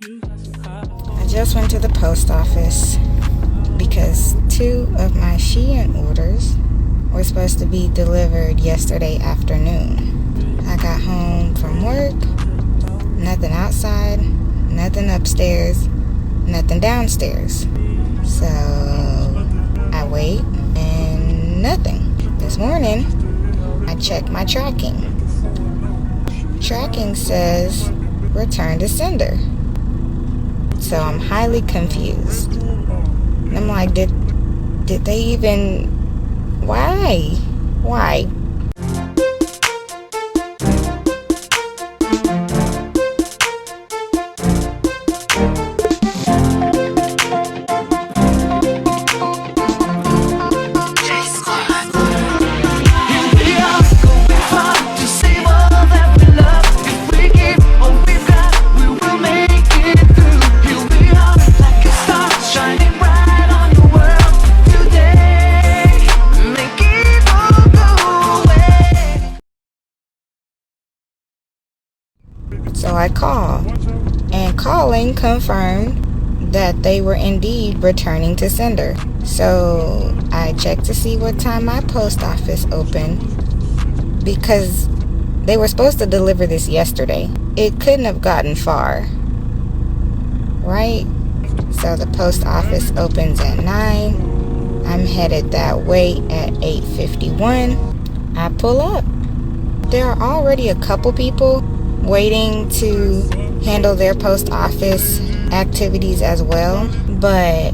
I just went to the post office because 2 of my Shein orders were supposed to be delivered yesterday afternoon. I got home from work, nothing outside, nothing upstairs, nothing downstairs. So I wait and nothing. This morning, I checked my tracking. Tracking says return to sender. So I'm highly confused. And I'm like, did they even, why? So I called, and calling confirmed that they were indeed returning to sender. So I checked to see what time my post office opened, because they were supposed to deliver this yesterday. It couldn't have gotten far, right? So the post office opens at 9. I'm headed that way at 8:51. I pull up. There are already a couple people waiting to handle their post office activities as well, but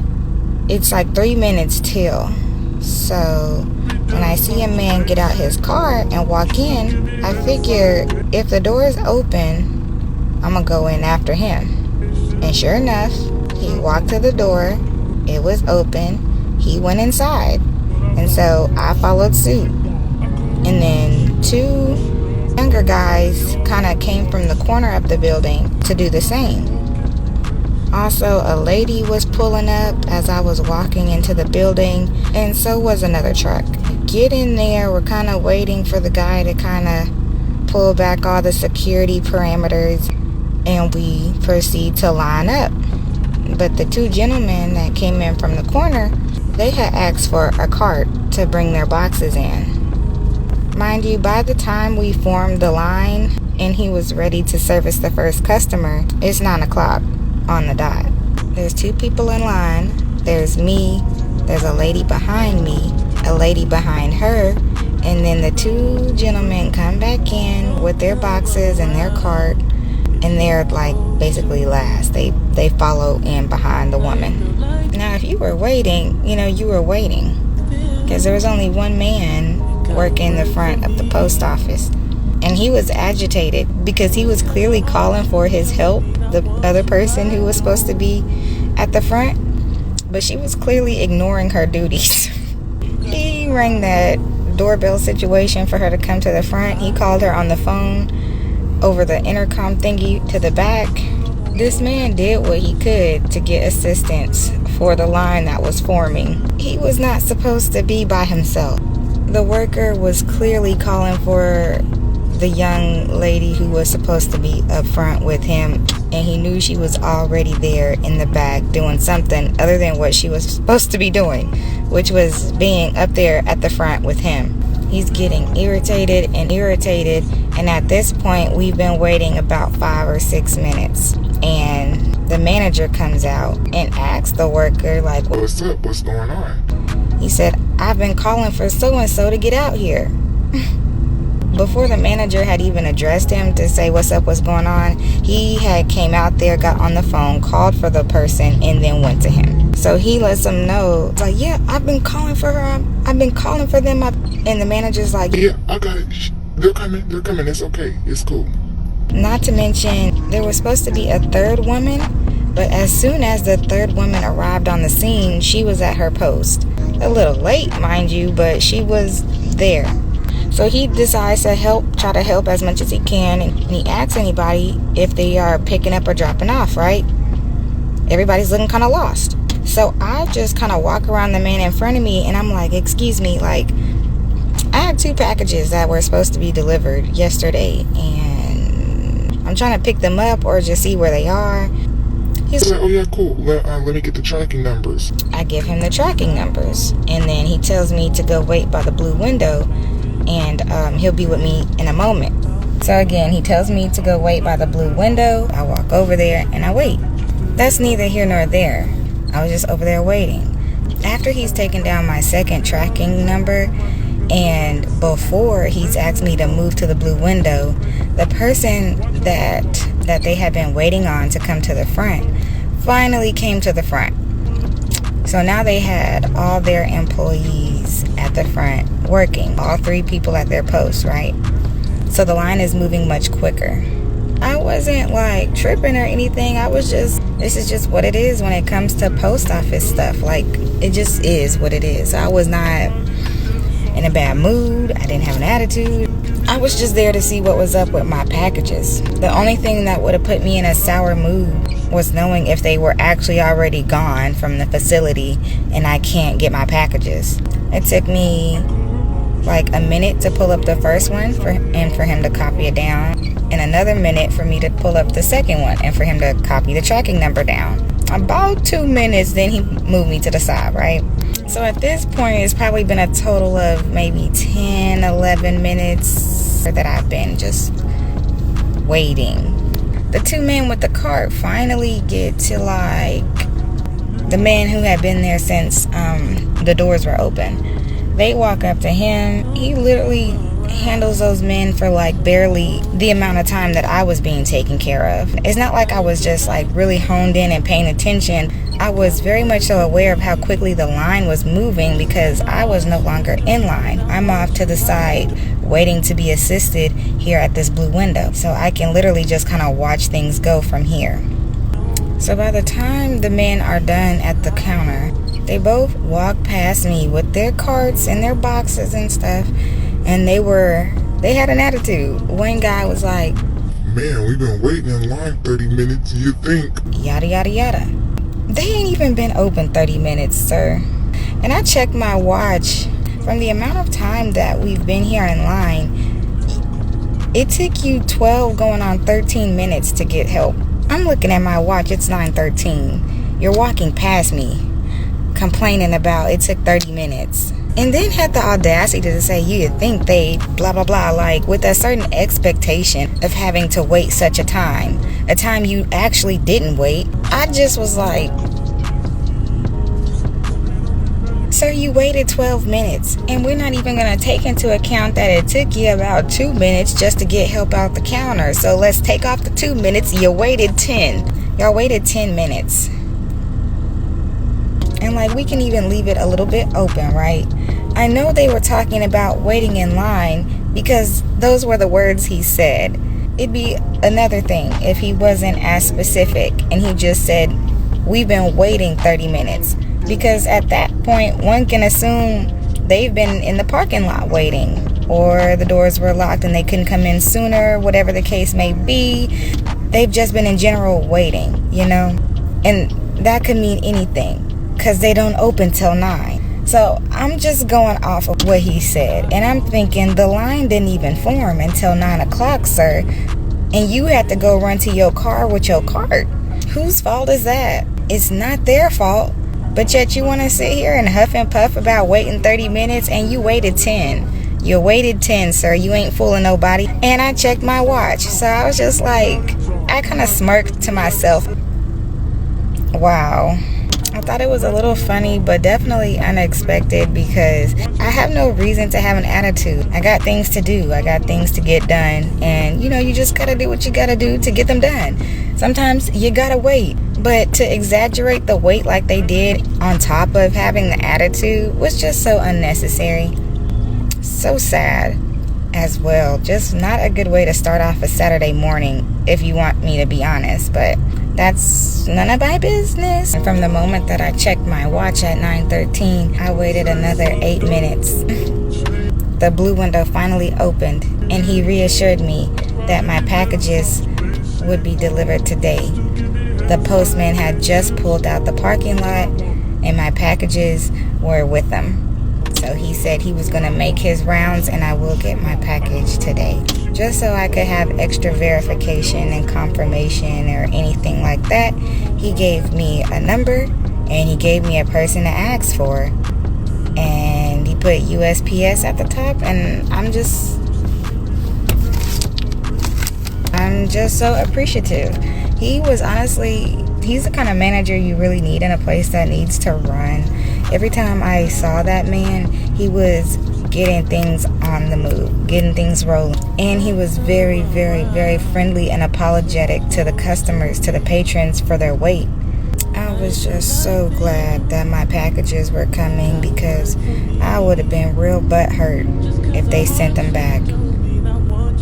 it's like 3 minutes till. So when I see a man get out his car and walk in, I figure if the door is open, I'm gonna go in after him. And sure enough, he walked to the door, it was open, he went inside, and so I followed suit. And then 2 younger guys kind of came from the corner of the building to do the same. Also, a lady was pulling up as I was walking into the building, and so was another truck. Get in there, we're kind of waiting for the guy to kind of pull back all the security parameters, and we proceed to line up. But the 2 gentlemen that came in from the corner, they had asked for a cart to bring their boxes in. Mind you, by the time we formed the line and he was ready to service the first customer, it's 9 o'clock on the dot. There's 2 people in line. There's me, there's a lady behind me, a lady behind her, and then the 2 gentlemen come back in with their boxes and their cart, and they're like basically last. They follow in behind the woman. Now, if you were waiting, you were waiting, because there was only one man working the front of the post office, and he was agitated because he was clearly calling for his help, the other person who was supposed to be at the front, but she was clearly ignoring her duties. He rang that doorbell situation for her to come to the front. He called her on the phone over the intercom thingy to the back. This man did what he could to get assistance for the line that was forming. He was not supposed to be by himself. The worker was clearly calling for the young lady who was supposed to be up front with him, and he knew she was already there in the back doing something other than what she was supposed to be doing, which was being up there at the front with him. He's getting irritated, and at this point we've been waiting about 5 or 6 minutes, and the manager comes out and asks the worker, like, what's up, what's going on? He said, I've been calling for so-and-so to get out here. Before the manager had even addressed him to say what's up, what's going on, he had came out there, got on the phone, called for the person, and then went to him. So he lets them know, it's like, yeah, I've been calling for her, I've been calling for them, and the manager's like, yeah, I got it, they're coming, it's okay, it's cool. Not to mention, there was supposed to be a 3rd woman, but as soon as the 3rd woman arrived on the scene, she was at her post. A little late, mind you, but she was there. So he decides to try to help as much as he can, and he asks anybody if they are picking up or dropping off, right? Everybody's looking kind of lost. So I just kind of walk around the man in front of me, and I'm like, excuse me, like, I had 2 packages that were supposed to be delivered yesterday, and I'm trying to pick them up or just see where they are. He's like, oh yeah, cool. Let me get the tracking numbers. I give him the tracking numbers, and then he tells me to go wait by the blue window, and he'll be with me in a moment. So again, he tells me to go wait by the blue window. I walk over there and I wait. That's neither here nor there. I was just over there waiting. After he's taken down my second tracking number, and before he's asked me to move to the blue window, the person that they had been waiting on to come to the front finally came to the front. So now they had all their employees at the front working, all 3 people at their posts, right? So the line is moving much quicker. I wasn't like tripping or anything. This is just what it is when it comes to post office stuff. Like, it just is what it is. I was not in a bad mood. I didn't have an attitude. I was just there to see what was up with my packages. The only thing that would have put me in a sour mood was knowing if they were actually already gone from the facility and I can't get my packages. It took me like a minute to pull up the first one for him to copy it down, and another minute for me to pull up the second one and for him to copy the tracking number down. About 2 minutes, then he moved me to the side, right? So at this point, it's probably been a total of maybe 10, 11 minutes that I've been just waiting. The 2 men with the cart finally get to like the man who had been there since the doors were open. They walk up to him. He literally handles those men for like barely the amount of time that I was being taken care of. It's not like I was just like really honed in and paying attention. I was very much so aware of how quickly the line was moving because I was no longer in line. I'm off to the side waiting to be assisted here at this blue window. So I can literally just kind of watch things go from here. So by the time the men are done at the counter, they both walked past me with their carts and their boxes and stuff, and they had an attitude. One guy was like, man, we've been waiting in line 30 minutes, you think? Yada, yada, yada. They ain't even been open 30 minutes, sir. And I checked my watch. From the amount of time that we've been here in line, it took you 12 going on 13 minutes to get help. I'm looking at my watch, it's 9:13. You're walking past me, complaining about it took 30 minutes. And then had the audacity to say you'd think they blah blah blah, like with a certain expectation of having to wait such a time you actually didn't wait. I just was like, sir, you waited 12 minutes, and we're not even going to take into account that it took you about 2 minutes just to get help out the counter. So let's take off the 2 minutes. You waited 10. Y'all waited 10 minutes. And like, we can even leave it a little bit open, right? I know they were talking about waiting in line because those were the words he said. It'd be another thing if he wasn't as specific and he just said, we've been waiting 30 minutes. Because at that point, one can assume they've been in the parking lot waiting, or the doors were locked and they couldn't come in sooner, whatever the case may be. They've just been in general waiting, you know? And that could mean anything, because they don't open till 9. So I'm just going off of what he said, and I'm thinking the line didn't even form until 9 o'clock, sir, and you had to go run to your car with your cart. Whose fault is that? It's not their fault. But yet you want to sit here and huff and puff about waiting 30 minutes, and you waited 10. You waited 10, sir. You ain't fooling nobody. And I checked my watch. So I was just like, I kind of smirked to myself. Wow. I thought it was a little funny, but definitely unexpected, because I have no reason to have an attitude. I got things to do. I got things to get done. And, you know, you just got to do what you got to do to get them done. Sometimes you got to wait. But to exaggerate the wait like they did on top of having the attitude was just so unnecessary. So sad as well. Just not a good way to start off a Saturday morning, if you want me to be honest. But that's none of my business. And from the moment that I checked my watch at 9:13, I waited another 8 minutes. The blue window finally opened, and he reassured me that my packages would be delivered today. The postman had just pulled out the parking lot, and my packages were with him. So he said he was going to make his rounds, and I will get my package today. just so I could have extra verification and confirmation or anything like that. He gave me a number and he gave me a person to ask for, and he put USPS at the top, and I'm just so appreciative. He's the kind of manager you really need in a place that needs to run. Every time I saw that man, he was getting things on the move, getting things rolling. And he was very, very, very friendly and apologetic to the customers, to the patrons for their wait. I was just so glad that my packages were coming, because I would have been real butthurt if they sent them back.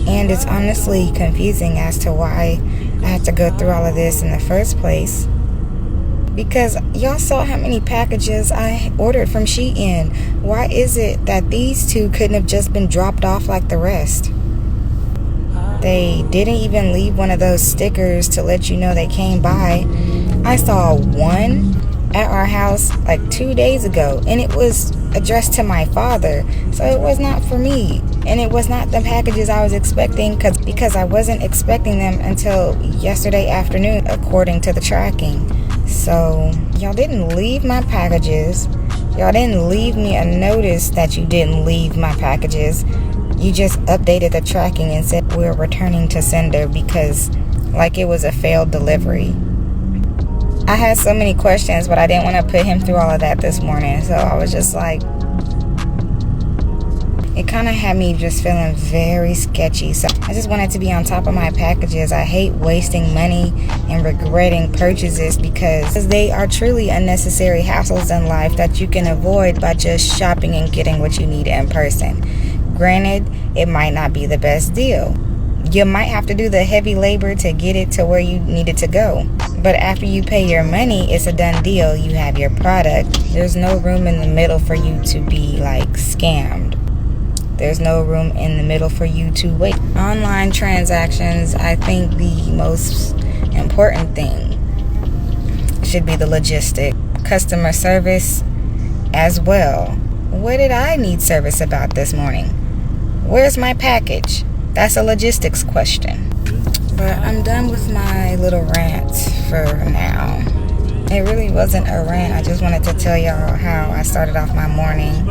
And it's honestly confusing as to why I had to go through all of this in the first place. Because y'all saw how many packages I ordered from Shein. Why is it that these two couldn't have just been dropped off like the rest? They didn't even leave one of those stickers to let you know they came by. I saw one at our house like 2 days ago, and it was addressed to my father, so it was not for me, and it was not the packages I was expecting, because I wasn't expecting them until yesterday afternoon according to the tracking. So y'all didn't leave my packages. Y'all didn't leave me a notice that you didn't leave my packages. You just updated the tracking and said we're returning to sender, because like it was a failed delivery. I had so many questions, but I didn't want to put him through all of that this morning. So I was just like, it kind of had me just feeling very sketchy. So I just wanted to be on top of my packages. I hate wasting money and regretting purchases, because they are truly unnecessary hassles in life that you can avoid by just shopping and getting what you need in person. Granted, it might not be the best deal. You might have to do the heavy labor to get it to where you need it to go. But after you pay your money, it's a done deal. You have your product. There's no room in the middle for you to be like scammed. There's no room in the middle for you to wait. Online transactions, I think the most important thing should be the logistic. Customer service as well. What did I need service about this morning? Where's my package? That's a logistics question. But I'm done with my little rant for now. It really wasn't a rant. I just wanted to tell y'all how I started off my morning,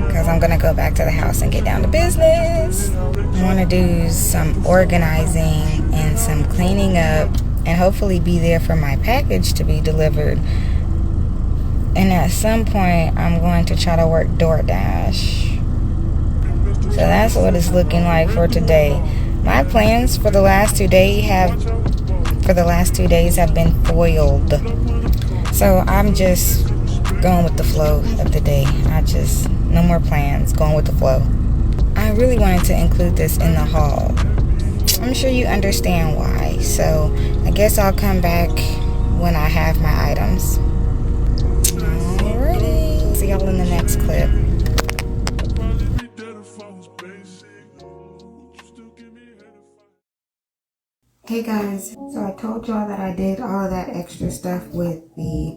because I'm going to go back to the house and get down to business. I want to do some organizing and some cleaning up, and hopefully be there for my package to be delivered. And at some point, I'm going to try to work DoorDash. So that's what it's looking like for today. My plans for the last 2 days have been foiled. So I'm just going with the flow of the day. No more plans, going with the flow. I really wanted to include this in the haul. I'm sure you understand why. So I guess I'll come back when I have my items. Alrighty. See y'all in the next clip. Hey guys, so I told y'all that I did all of that extra stuff with the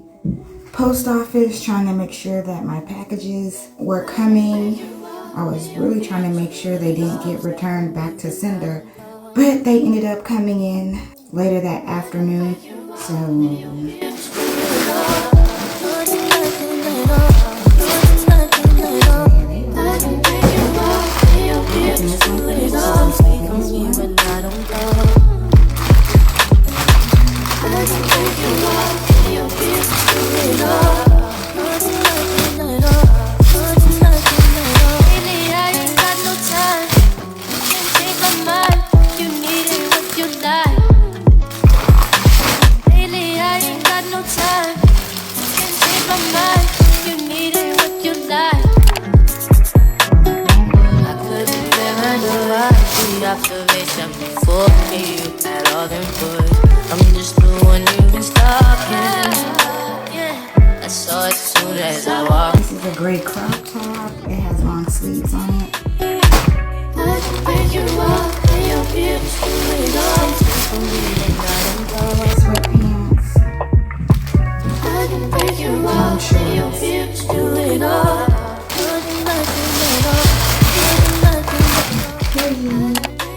post office, trying to make sure that my packages were coming. I was really trying to make sure they didn't get returned back to sender, but they ended up coming in later that afternoon. So observation before me, you had all them good. I'm just the one you've been stalking. Yeah, I saw it soon as I walked. this is a gray crop top. It has long sleeves on it. Sweatpants. Jean shorts.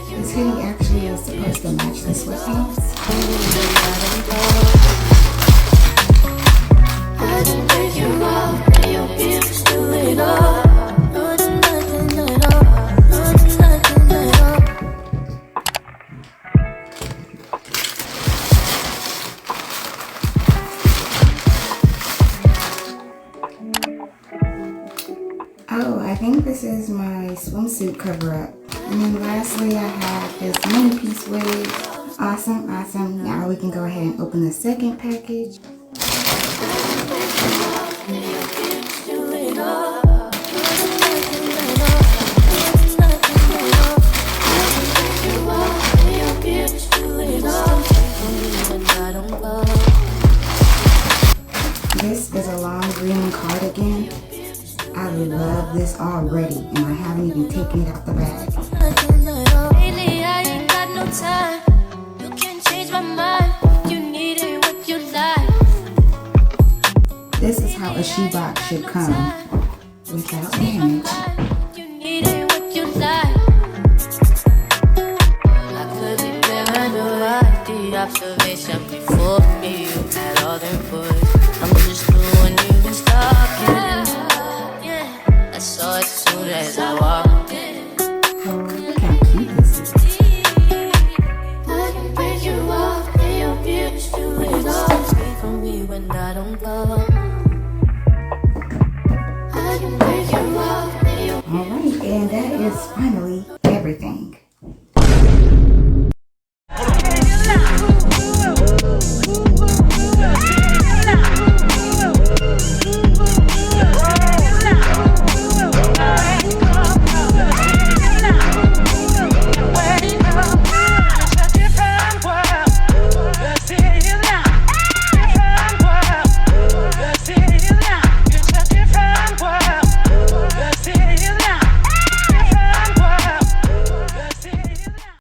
This hoodie think this is my swimsuit cover-up. And then lastly, I have this one-piece wig. Awesome, awesome. Now we can go ahead and open the second package. This is a long green cardigan. I love this already, and I haven't even taken it out the bag. Lately, I ain't got no time. You can't change my mind. You need it what you like. This is how a shoebox should come, without damage. You need it what you like. I could be paranoid. The observation before me, you had all them boys. I'm just the one you've been stalking. Yeah, I saw it as soon as I walked in. Look how cute this is. I can break you off, and your views do it all. Speak for me when I don't go. I can break you off, and your Alright, and that is finally